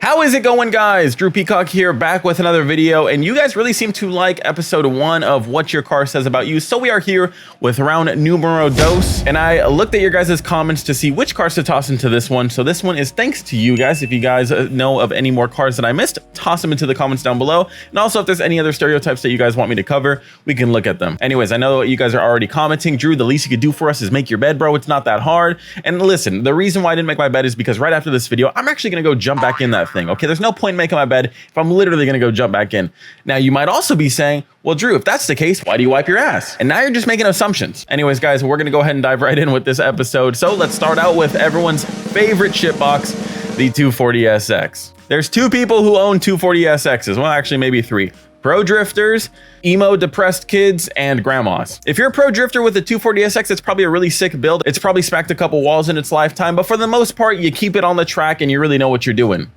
How is it going, guys? Drew Peacock here, back with another video, and you guys really seem to like episode 1 of What Your Car Says About You, so we are here with round numero dos, and I looked at your guys' comments to see which cars to toss into this one. So this one is thanks to you guys. If you guys know of any more cars that I missed, toss them into the comments down below, and also if there's any other stereotypes that you guys want me to cover, we can look at them. Anyways, I know you guys are already commenting. Drew, the least you could do for us is make your bed, bro. It's not that hard. And listen, the reason why I didn't make my bed is because right after this video, I'm actually gonna go jump back in that thing. Okay, there's no point in making my bed if I'm literally gonna go jump back in. Now, you might also be saying, well, Drew, if that's the case, why do you wipe your ass? And now you're just making assumptions. Anyways, guys, we're gonna go ahead and dive right in with this episode. So let's start out with everyone's favorite shitbox, the 240SX. There's two people who own 240SXs. Well, actually, maybe three. Pro drifters, emo depressed kids, and grandmas. If you're a pro drifter with a 240SX, it's probably a really sick build. It's probably smacked a couple walls in its lifetime, but for the most part, you keep it on the track and you really know what you're doing.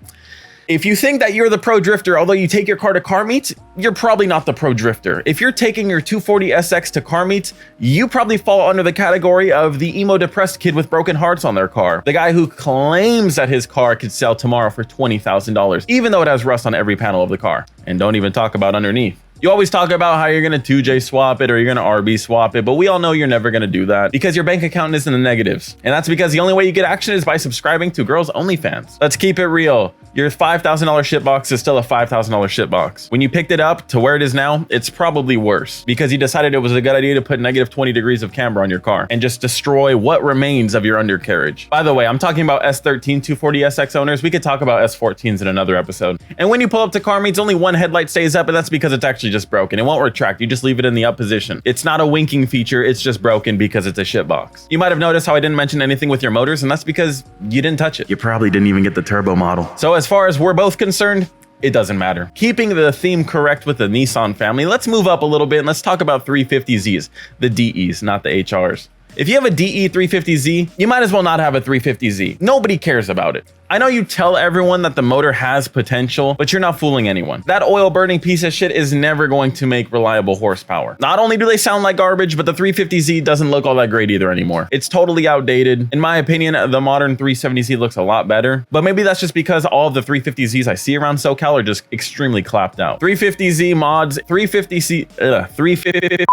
If you think that you're the pro drifter, although you take your car to car meets, you're probably not the pro drifter. If you're taking your 240SX to car meets, you probably fall under the category of the emo depressed kid with broken hearts on their car. The guy who claims that his car could sell tomorrow for $20,000, even though it has rust on every panel of the car. And don't even talk about underneath. You always talk about how you're gonna 2J swap it or you're gonna RB swap it, but we all know you're never gonna do that because your bank account is in the negatives. And that's because the only way you get action is by subscribing to Girls OnlyFans. Let's keep it real. Your $5,000 shitbox is still a $5,000 shitbox. When you picked it up to where it is now, it's probably worse because you decided it was a good idea to put negative 20 degrees of camber on your car and just destroy what remains of your undercarriage. By the way, I'm talking about S13 240SX owners. We could talk about S14s in another episode. And when you pull up to car meets, only one headlight stays up, and that's because it's actually just broken. It won't retract. You just leave it in the up position. It's not a winking feature. It's just broken because it's a shitbox. You might have noticed how I didn't mention anything with your motors, and that's because you didn't touch it. You probably didn't even get the turbo model. So as far as we're both concerned, it doesn't matter. Keeping the theme correct with the Nissan family, let's move up a little bit and let's talk about 350Zs, the DEs, not the HRs. If you have a DE 350Z, you might as well not have a 350Z. Nobody cares about it. I know you tell everyone that the motor has potential, but you're not fooling anyone. That oil burning piece of shit is never going to make reliable horsepower. Not only do they sound like garbage, but the 350Z doesn't look all that great either anymore. It's totally outdated. In my opinion, the modern 370Z looks a lot better, but maybe that's just because all of the 350Zs I see around SoCal are just extremely clapped out. 350Z mods, 350.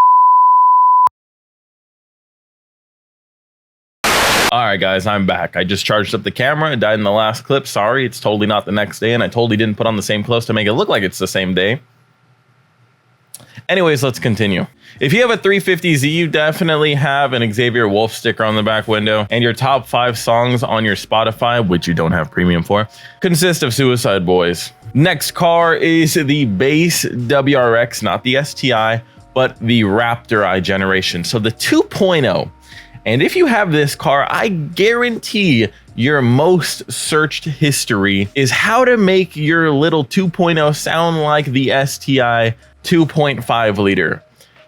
All right, guys, I'm back. I just charged up the camera. It died in the last clip. Sorry, it's totally not the next day, and I totally didn't put on the same clothes to make it look like it's the same day. Anyways, let's continue. If you have a 350Z, you definitely have an Xavier Wolf sticker on the back window, and your top 5 songs on your Spotify, which you don't have premium for, consist of Suicide Boys. Next car is the base WRX, not the STI, but the Raptor I generation. So the 2.0. And if you have this car, I guarantee your most searched history is how to make your little 2.0 sound like the STI 2.5 liter.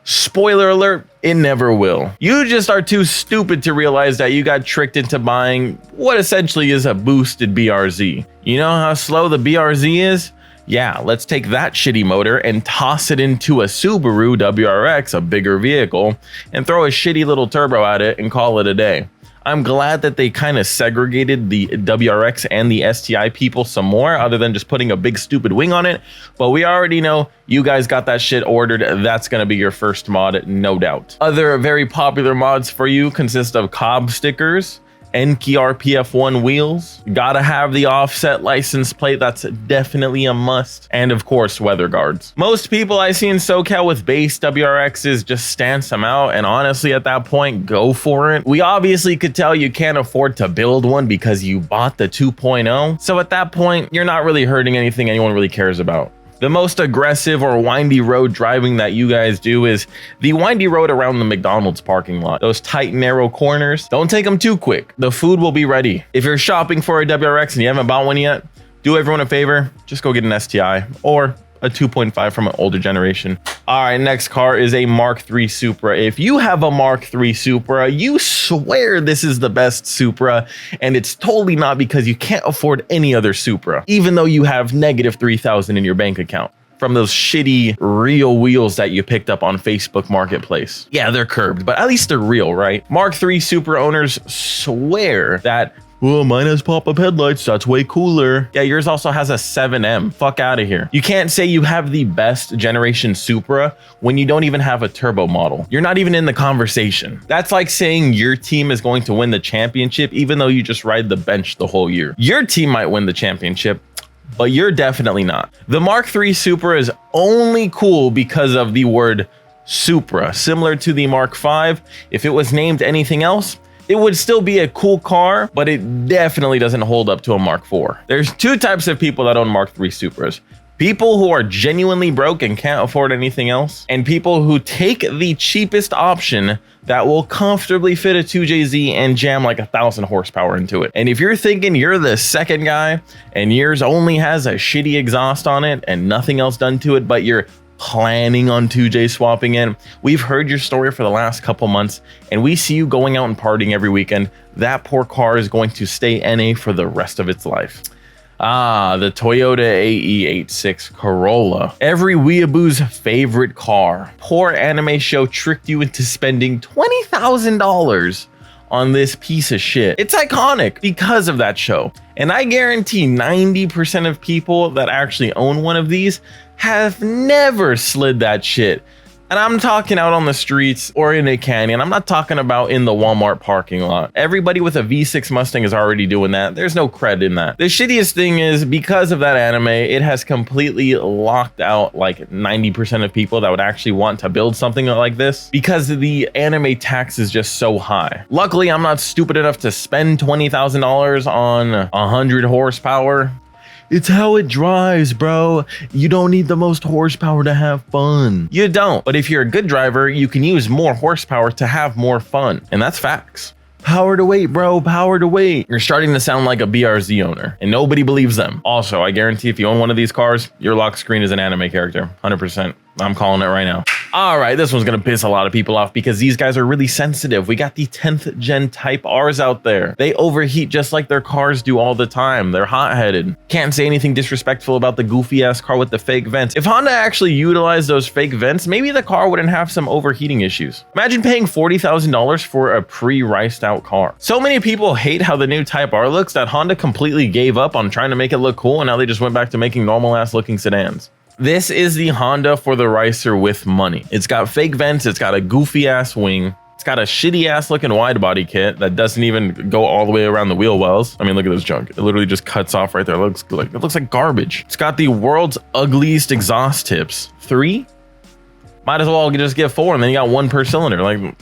Spoiler alert, it never will. You just are too stupid to realize that you got tricked into buying what essentially is a boosted BRZ. You know how slow the BRZ is? Yeah, let's take that shitty motor and toss it into a Subaru WRX, a bigger vehicle, and throw a shitty little turbo at it and call it a day. I'm glad that they kind of segregated the WRX and the STI people some more, other than just putting a big stupid wing on it. But we already know you guys got that shit ordered. That's going to be your first mod, no doubt. Other very popular mods for you consist of Cobb stickers, Enki RPF1 wheels, gotta have the offset license plate, that's definitely a must, and of course weather guards. Most people I see in SoCal with base WRXs just stance them out, and honestly at that point, go for it. We obviously could tell you can't afford to build one because you bought the 2.0, so at that point, you're not really hurting anything anyone really cares about. The most aggressive or windy road driving that you guys do is the windy road around the McDonald's parking lot. Those tight, narrow corners, don't take them too quick. The food will be ready. If you're shopping for a WRX and you haven't bought one yet, do everyone a favor, just go get an STI or a 2.5 from an older generation. All right, next car is a Mark III Supra. If you have a Mark III Supra, you swear this is the best Supra, and it's totally not because you can't afford any other Supra, even though you have negative 3,000 in your bank account from those shitty real wheels that you picked up on Facebook Marketplace. Yeah, they're curbed, but at least they're real, right? Mark III Supra owners swear that Well, mine has pop-up headlights. That's way cooler. Yeah, yours also has a 7M. Fuck out of here. You can't say you have the best generation Supra when you don't even have a turbo model. You're not even in the conversation. That's like saying your team is going to win the championship even though you just ride the bench the whole year. Your team might win the championship, but you're definitely not. The Mark III Supra is only cool because of the word Supra. Similar to the Mark V, if it was named anything else, it would still be a cool car, but it definitely doesn't hold up to a Mark IV. There's two types of people that own Mark III Supras. People who are genuinely broke and can't afford anything else, and people who take the cheapest option that will comfortably fit a 2JZ and jam like 1,000 horsepower into it. And if you're thinking you're the second guy and yours only has a shitty exhaust on it and nothing else done to it, but you're planning on 2J swapping in, we've heard your story for the last couple months and we see you going out and partying every weekend. That poor car is going to stay NA for the rest of its life. Ah, the Toyota AE86 Corolla. Every weeaboo's favorite car. Poor anime show tricked you into spending $20,000 on this piece of shit. It's iconic because of that show. And I guarantee 90% of people that actually own one of these have never slid that shit. And I'm talking out on the streets or in a canyon. I'm not talking about in the Walmart parking lot. Everybody with a V6 Mustang is already doing that. There's no credit in that. The shittiest thing is because of that anime, it has completely locked out like 90% of people that would actually want to build something like this because the anime tax is just so high. Luckily, I'm not stupid enough to spend $20,000 on 100 horsepower. It's how it drives, bro. You don't need the most horsepower to have fun. You don't, but if you're a good driver, you can use more horsepower to have more fun. And that's facts. Power to weight, bro, power to weight. You're starting to sound like a BRZ owner and nobody believes them. Also, I guarantee if you own one of these cars, your lock screen is an anime character, 100%. I'm calling it right now. All right, this one's gonna piss a lot of people off because these guys are really sensitive. We got the 10th gen Type Rs out there. They overheat just like their cars do all the time. They're hot-headed. Can't say anything disrespectful about the goofy ass car with the fake vents. If Honda actually utilized those fake vents, maybe the car wouldn't have some overheating issues. Imagine paying $40,000 for a pre-riced out car. So many people hate how the new Type R looks that Honda completely gave up on trying to make it look cool and now they just went back to making normal ass looking sedans. This is the Honda for the ricer with money. It's got fake vents, it's got a goofy ass wing, it's got a shitty ass looking wide body kit that doesn't even go all the way around the wheel wells. I mean, look at this junk. It literally just cuts off right there. It looks like garbage. It's got the world's ugliest exhaust tips. 3? Might as well just get 4 and then you got 1 per cylinder.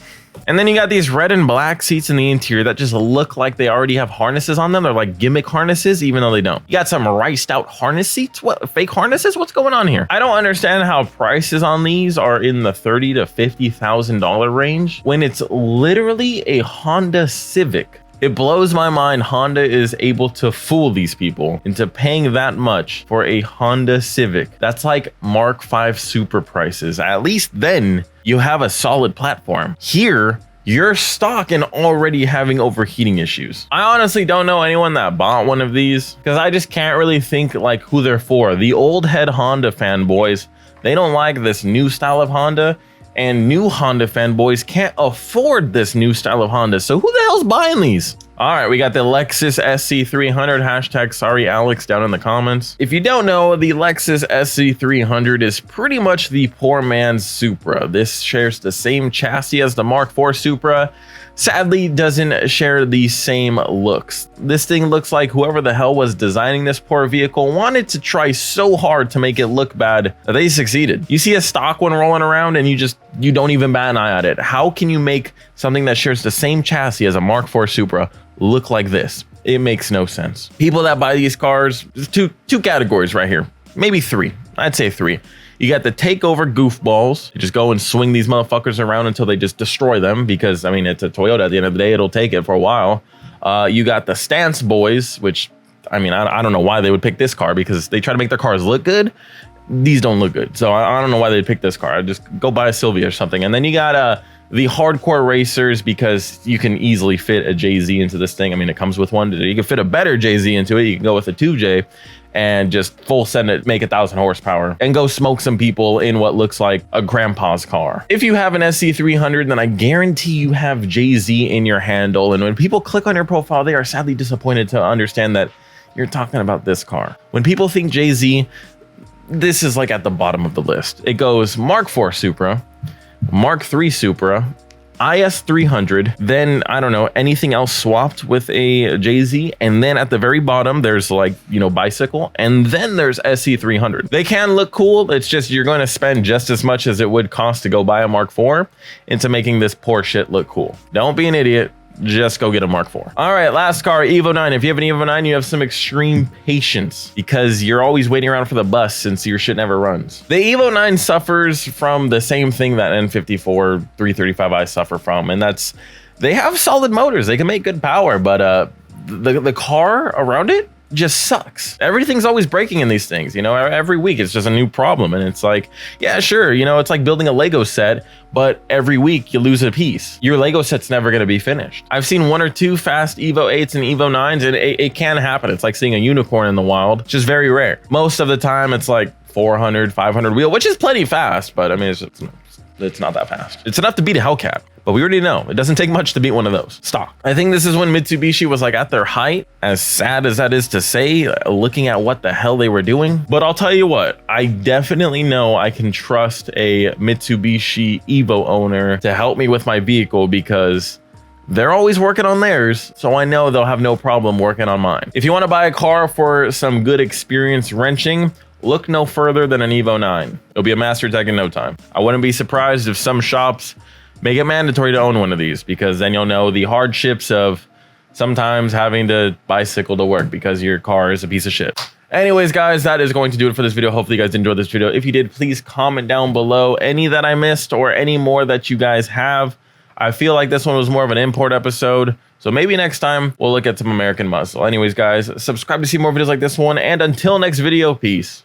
And then you got these red and black seats in the interior that just look like they already have harnesses on them. They're like gimmick harnesses, even though they don't. You got some riced out harness seats. What, fake harnesses? What's going on here? I don't understand how prices on these are in the $30,000 to $50,000 range when it's literally a Honda Civic. It blows my mind Honda is able to fool these people into paying that much for a Honda Civic. That's like Mark V Supra prices. At least then you have a solid platform. Here, you're stock and already having overheating issues. I honestly don't know anyone that bought one of these because I just can't really think like who they're for. The old head Honda fanboys, they don't like this new style of Honda. And new Honda fanboys can't afford this new style of Honda. So who the hell's buying these? All right, we got the Lexus SC300, hashtag sorry Alex down in the comments. If you don't know, the Lexus SC300 is pretty much the poor man's Supra. This shares the same chassis as the Mark IV Supra. Sadly, doesn't share the same looks. This thing looks like whoever the hell was designing this poor vehicle wanted to try so hard to make it look bad that they succeeded. You see a stock one rolling around and you don't even bat an eye at it. How can you make something that shares the same chassis as a Mark IV Supra look like this? It makes no sense. People that buy these cars, there's two categories right here. Maybe 3. I'd say 3. You got the takeover goofballs. You just go and swing these motherfuckers around until they just destroy them because, I mean, it's a Toyota. At the end of the day, it'll take it for a while. You got the stance boys, which, I mean, I don't know why they would pick this car because they try to make their cars look good. These don't look good. So I don't know why they'd pick this car. I'd just go buy a Sylvia or something. And then you got the hardcore racers because you can easily fit a JZ into this thing. I mean, it comes with one. You can fit a better JZ into it. You can go with a 2J. and just full send it, make 1,000 horsepower and go smoke some people in what looks like a grandpa's car. If you have an SC300, then I guarantee you have Jay-Z in your handle. And when people click on your profile, they are sadly disappointed to understand that you're talking about this car. When people think Jay-Z, this is like at the bottom of the list. It goes Mark IV Supra, Mark III Supra, IS300, then I don't know, anything else swapped with a Jay-Z, and then at the very bottom there's like, you know, bicycle, and then there's SC300. They can look cool, it's just you're going to spend just as much as it would cost to go buy a Mark IV into making this poor shit look cool. Don't be an idiot. Just go get a Mark IV. All right, last car, Evo 9. If you have an Evo 9, you have some extreme patience because you're always waiting around for the bus since your shit never runs. The Evo 9 suffers from the same thing that N54 335i suffer from, and that's they have solid motors. They can make good power, but the car around it just sucks. Everything's always breaking in these things, you know. Every week it's just a new problem, and it's like, yeah, sure, you know, it's like building a Lego set, but every week you lose a piece. Your Lego set's never going to be finished. I've seen 1 or 2 fast Evo 8s and Evo 9s, and it can happen. It's like seeing a unicorn in the wild. It's just very rare. Most of the time it's like 400, 500 wheel, which is plenty fast, but I mean, it's not that fast. It's enough to beat a Hellcat, but we already know it doesn't take much to beat one of those stock. I think this is when Mitsubishi was like at their height, as sad as that is to say, looking at what the hell they were doing. But I'll tell you what, I definitely know I can trust a Mitsubishi Evo owner to help me with my vehicle because they're always working on theirs, so I know they'll have no problem working on mine. If you want to buy a car for some good experience wrenching, look no further than an Evo 9. It'll be a master tech in no time. I wouldn't be surprised if some shops make it mandatory to own one of these, because then you'll know the hardships of sometimes having to bicycle to work because your car is a piece of shit. Anyways, guys, that is going to do it for this video. Hopefully you guys enjoyed this video. If you did, please comment down below any that I missed or any more that you guys have. I feel like this one was more of an import episode, so maybe next time we'll look at some American muscle. Anyways, guys, subscribe to see more videos like this one, and until next video, peace.